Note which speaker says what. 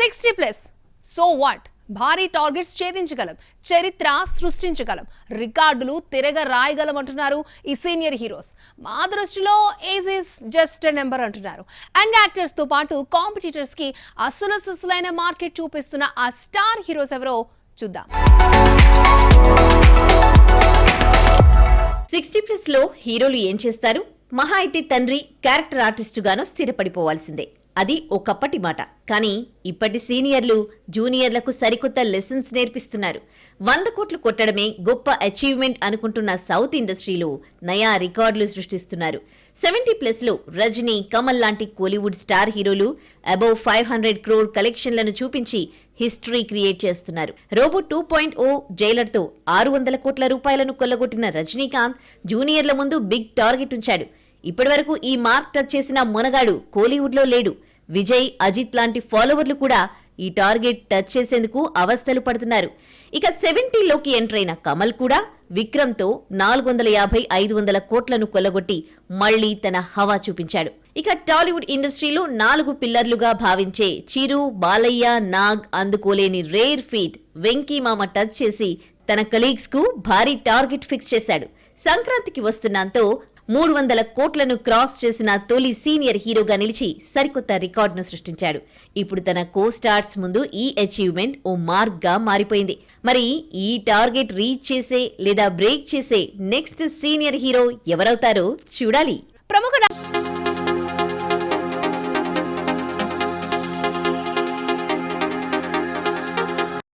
Speaker 1: 60+ so what, భారీ targets ఛేదించగలం, చరిత్ర సృష్టించగలం, రికార్డులు తిరగ రాయగలం అంటున్నారు ఈ సీనియర్ హీరోస్. మా దృష్టిలో age is just a number అంటున్నారు. యంగ్ యాక్టర్స్ తో పాటు కాంపిటీటర్స్ కి అసలైన మార్కెట్ చూపిస్తున్న ఆ స్టార్ హీరోస్ ఎవరో చూద్దాం.
Speaker 2: 60+ లో హీరోలు ఏం చేస్తారు? మహా అయితే తండ్రి క్యారెక్టర్ ఆర్టిస్టుగానో స్థిరపడిపోవాల్సిందే. అది ఒకప్పటి మాట. కానీ ఇప్పటి సీనియర్లు జూనియర్లకు సరికొత్త లెసన్స్ నేర్పిస్తున్నారు. 100 కోట్లు కొట్టడమే గొప్ప అచీవ్మెంట్ అనుకుంటున్న సౌత్ ఇండస్ట్రీలో నయా రికార్డులు సృష్టిస్తున్నారు. 70+ లో రజనీ, కమల్ లాంటి కోలీవుడ్ స్టార్ హీరోలు అబౌవ్ 500 crore కలెక్షన్లను చూపించి హిస్టరీ క్రియేట్ చేస్తున్నారు. రోబో 2.0 జైలర్తో 600 కోట్ల రూపాయలను కొల్లగొట్టిన రజనీకాంత్ జూనియర్ల ముందు బిగ్ టార్గెట్ ఉంచాడు. ఇప్పటివరకు ఈ మార్క్ టచ్ చేసిన మొనగాడు కోలీవుడ్లో లేడు. విజయ్, అజిత్ లాంటి ఫాలోవర్లు కూడా ఈ టార్గెట్ టచ్ చేసేందుకు అవస్థలు పడుతున్నారు. ఇక 70లోకి ఎంటర్ అయిన కమల్ కూడా విక్రమ్తో 450-500 కోట్లను కొల్లగొట్టి మళ్లీ తన హవా చూపించాడు. ఇక టాలీవుడ్ ఇండస్ట్రీలో 4 పిల్లర్లుగా భావించే చిరు, బాలయ్య, నాగ్ అందుకోలేని రేర్ ఫీట్ వెంకీ మామ టచ్ చేసి తన కలీగ్స్ కు భారీ టార్గెట్ ఫిక్స్ చేశాడు. సంక్రాంతికి వస్తున్నంతో 300 కోట్లను క్రాస్ చేసిన తొలి సీనియర్ హీరోగా నిలిచి సరికొత్త రికార్డును సృష్టించాడు. ఇప్పుడు తన కో స్టార్స్ ముందు ఈ అచీవ్మెంట్ ఓ మార్క్ గా మారిపోయింది. మరి ఈ టార్గెట్ రీచ్ చేసే లేదా బ్రేక్ చేసే నెక్స్ట్ సీనియర్ హీరో ఎవరవుతారో చూడాలి.
Speaker 1: ప్రముఖ